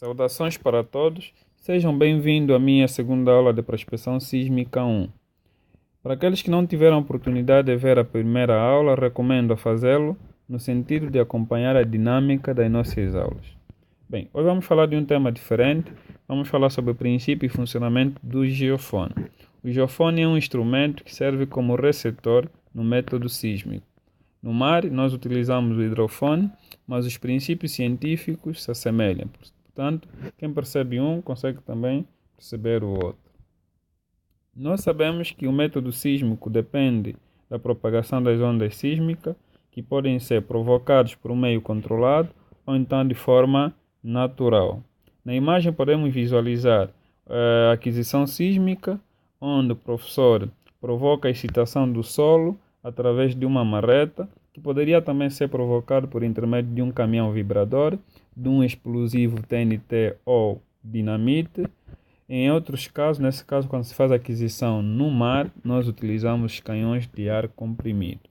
Saudações para todos, sejam bem-vindos à minha segunda aula de prospecção sísmica 1. Para aqueles que não tiveram a oportunidade de ver a primeira aula, recomendo fazê-lo no sentido de acompanhar a dinâmica das nossas aulas. Bem, hoje vamos falar de um tema diferente, vamos falar sobre o princípio e funcionamento do geofone. O geofone é um instrumento que serve como receptor no método sísmico. No mar, nós utilizamos o hidrofone, mas os princípios científicos se assemelham. Portanto, quem percebe um consegue também perceber o outro. Nós sabemos que o método sísmico depende da propagação das ondas sísmicas, que podem ser provocadas por um meio controlado ou então de forma natural. Na imagem podemos visualizar a aquisição sísmica, onde o professor provoca a excitação do solo através de uma marreta, que poderia também ser provocado por intermédio de um caminhão vibrador, de um explosivo TNT ou dinamite. Em outros casos, nesse caso, quando se faz aquisição no mar, nós utilizamos canhões de ar comprimido.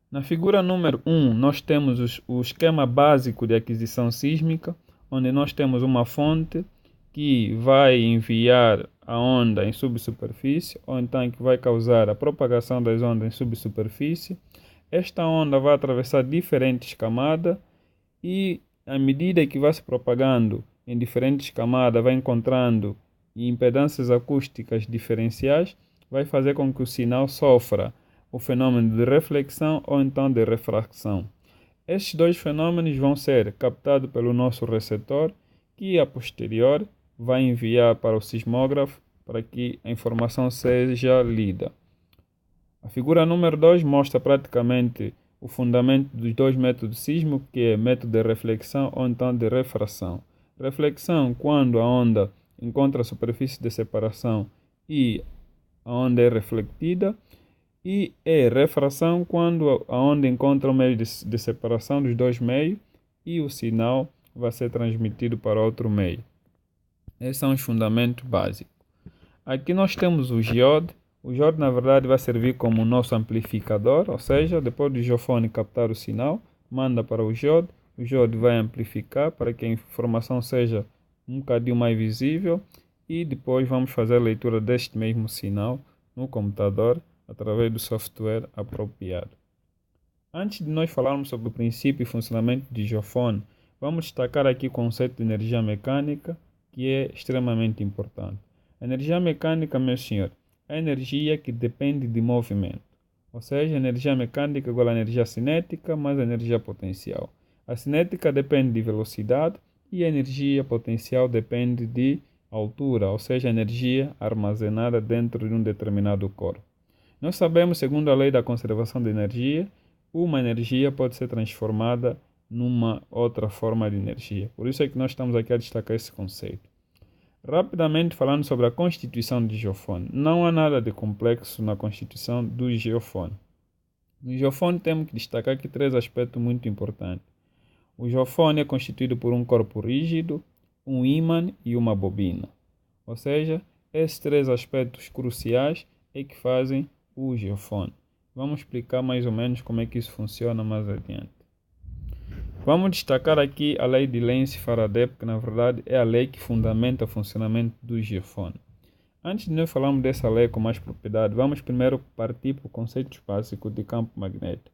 Na figura número 1, nós temos o esquema básico de aquisição sísmica, onde nós temos uma fonte que vai enviar a onda em subsuperfície, ou então que vai causar a propagação das ondas em subsuperfície. Esta onda vai atravessar diferentes camadas e, à medida que vai se propagando em diferentes camadas, vai encontrando impedâncias acústicas diferenciais, vai fazer com que o sinal sofra o fenômeno de reflexão ou então de refração. Estes dois fenômenos vão ser captados pelo nosso receptor, que a posterior vai enviar para o sismógrafo para que a informação seja lida. A figura número 2 mostra praticamente o fundamento dos dois métodos sísmicos, que é método de reflexão ou então de refração. Reflexão, quando a onda encontra a superfície de separação e a onda é refletida, e refração, quando a onda encontra o meio de separação dos dois meios e o sinal vai ser transmitido para outro meio. Esses são os fundamentos básicos. Aqui nós temos o geode. O geode, na verdade, vai servir como nosso amplificador, ou seja, depois do geofone captar o sinal, manda para o geode vai amplificar para que a informação seja um bocadinho mais visível e depois vamos fazer a leitura deste mesmo sinal no computador através do software apropriado. Antes de nós falarmos sobre o princípio e funcionamento do geofone, vamos destacar aqui o conceito de energia mecânica, que é extremamente importante. A energia mecânica, meu senhor, é a energia que depende de movimento. Ou seja, a energia mecânica é igual à energia cinética mais a energia potencial. A cinética depende de velocidade e a energia potencial depende de altura, ou seja, a energia armazenada dentro de um determinado corpo. Nós sabemos, segundo a lei da conservação de energia, uma energia pode ser transformada numa outra forma de energia. Por isso é que nós estamos aqui a destacar esse conceito. Rapidamente falando sobre a constituição do geofone. Não há nada de complexo na constituição do geofone. No geofone temos que destacar aqui três aspectos muito importantes. O geofone é constituído por um corpo rígido, um ímã e uma bobina. Ou seja, esses três aspectos cruciais é que fazem o geofone. Vamos explicar mais ou menos como é que isso funciona mais adiante. Vamos destacar aqui a lei de Lenz-Faraday, porque na verdade é a lei que fundamenta o funcionamento do geofone. Antes de nós falarmos dessa lei com mais propriedade, vamos primeiro partir para o conceito básico de campo magnético.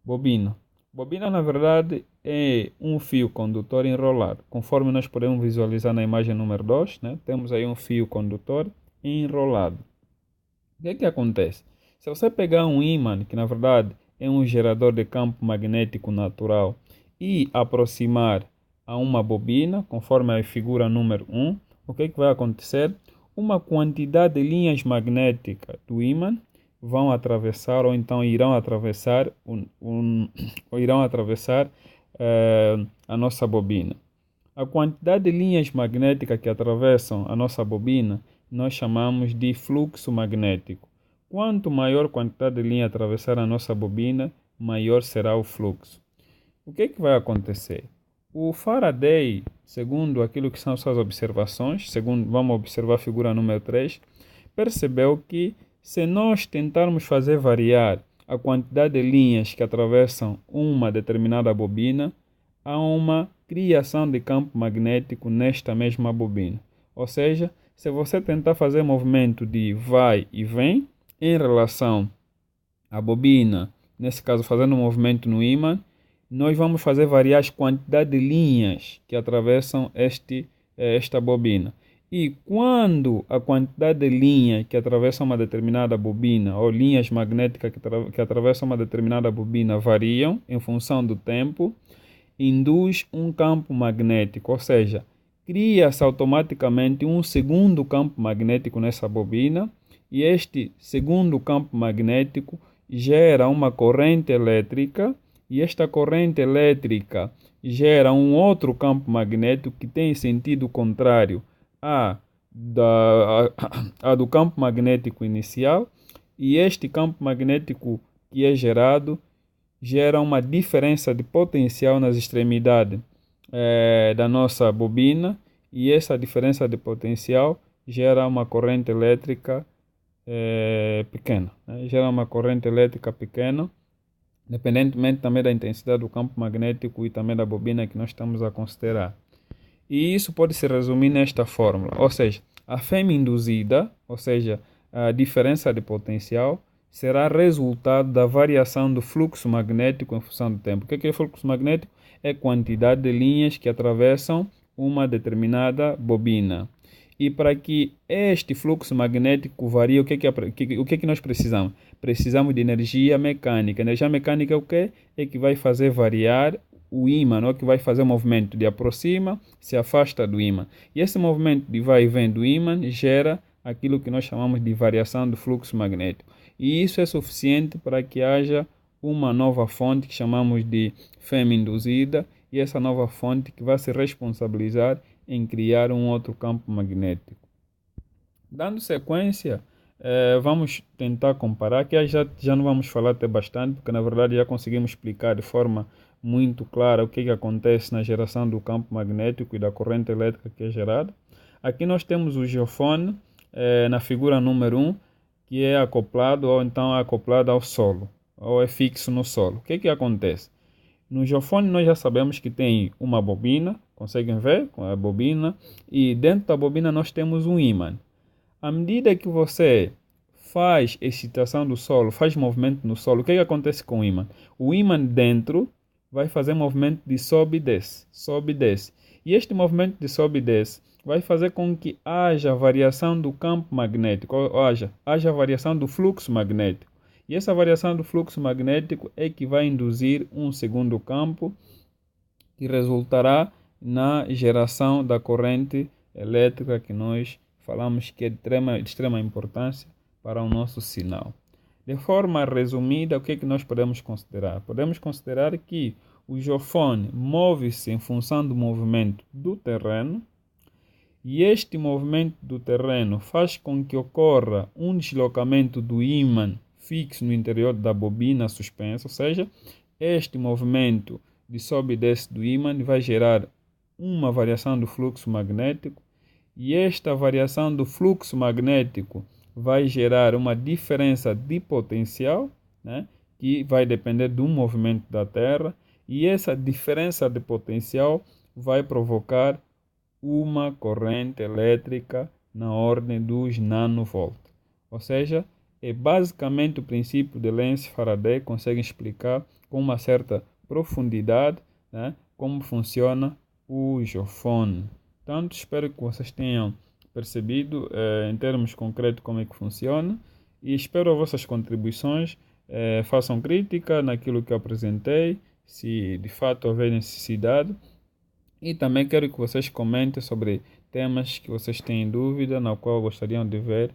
Bobina. Bobina, na verdade, é um fio condutor enrolado. Conforme nós podemos visualizar na imagem número 2, temos aí um fio condutor enrolado. O que é que acontece? Se você pegar um ímã, que na verdade é um gerador de campo magnético natural, e aproximar a uma bobina, conforme a figura número 1, o que é que vai acontecer? Uma quantidade de linhas magnéticas do ímã vão atravessar ou então irão atravessar a nossa bobina. A quantidade de linhas magnéticas que atravessam a nossa bobina nós chamamos de fluxo magnético. Quanto maior a quantidade de linha atravessar a nossa bobina, maior será o fluxo. O que é que vai acontecer? O Faraday, segundo aquilo que são suas observações, vamos observar a figura número 3, percebeu que se nós tentarmos fazer variar a quantidade de linhas que atravessam uma determinada bobina, há uma criação de campo magnético nesta mesma bobina. Ou seja, se você tentar fazer movimento de vai e vem em relação à bobina, nesse caso fazendo um movimento no ímã, nós vamos fazer variar as quantidades de linhas que atravessam esta bobina. E quando a quantidade de linhas que atravessam uma determinada bobina, ou linhas magnéticas que atravessam uma determinada bobina variam em função do tempo, induz um campo magnético, ou seja, cria-se automaticamente um segundo campo magnético nessa bobina, e este segundo campo magnético gera uma corrente elétrica, e esta corrente elétrica gera um outro campo magnético que tem sentido contrário a do campo magnético inicial, e este campo magnético que é gerado gera uma diferença de potencial nas extremidades da nossa bobina, e essa diferença de potencial gera uma corrente elétrica pequena, né? Gera uma corrente elétrica pequena, independentemente também da intensidade do campo magnético e também da bobina que nós estamos a considerar. E isso pode se resumir nesta fórmula, ou seja, a fêmea induzida, ou seja, a diferença de potencial, será resultado da variação do fluxo magnético em função do tempo. O que é fluxo magnético? É a quantidade de linhas que atravessam uma determinada bobina. E para que este fluxo magnético varie, o que nós precisamos? Precisamos de energia mecânica. Energia mecânica é o que? É que vai fazer variar o ímã, não? Que vai fazer o movimento de aproxima, se afasta do ímã. E esse movimento de vai e vem do ímã gera aquilo que nós chamamos de variação do fluxo magnético. E isso é suficiente para que haja uma nova fonte que chamamos de fêmea induzida, e essa nova fonte que vai se responsabilizar em criar um outro campo magnético. Dando sequência, vamos tentar comparar, que já não vamos falar até bastante, porque na verdade já conseguimos explicar de forma muito clara o que acontece na geração do campo magnético e da corrente elétrica que é gerada. Aqui nós temos o geofone na figura número 1, que é acoplado ou então acoplado ao solo, ou é fixo no solo. O que acontece? No geofone nós já sabemos que tem uma bobina, conseguem ver com a bobina, e dentro da bobina nós temos um ímã. À medida que você faz excitação do solo, faz movimento no solo, o que acontece com o ímã? O ímã dentro vai fazer movimento de sobe e desce, sobe e desce. E este movimento de sobe e desce vai fazer com que haja variação do campo magnético, ou haja variação do fluxo magnético. E essa variação do fluxo magnético é que vai induzir um segundo campo que resultará na geração da corrente elétrica que nós falamos que é de extrema importância para o nosso sinal. De forma resumida, o que nós podemos considerar? Podemos considerar que o geofone move-se em função do movimento do terreno, e este movimento do terreno faz com que ocorra um deslocamento do ímã fixo no interior da bobina suspensa, ou seja, este movimento de sobe e desce do ímã vai gerar uma variação do fluxo magnético, e esta variação do fluxo magnético vai gerar uma diferença de potencial, né, que vai depender do movimento da Terra, e essa diferença de potencial vai provocar uma corrente elétrica na ordem dos nanovolts. Ou seja, é basicamente o princípio de Lenz-Faraday, consegue explicar com uma certa profundidade, né, como funciona o geofone. Portanto, espero que vocês tenham percebido em termos concretos como é que funciona, e espero as vossas contribuições. Façam crítica naquilo que eu apresentei, se de fato houver necessidade, e também quero que vocês comentem sobre temas que vocês têm dúvida, na qual gostariam de ver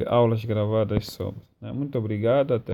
aulas gravadas sobre. Muito obrigado. Até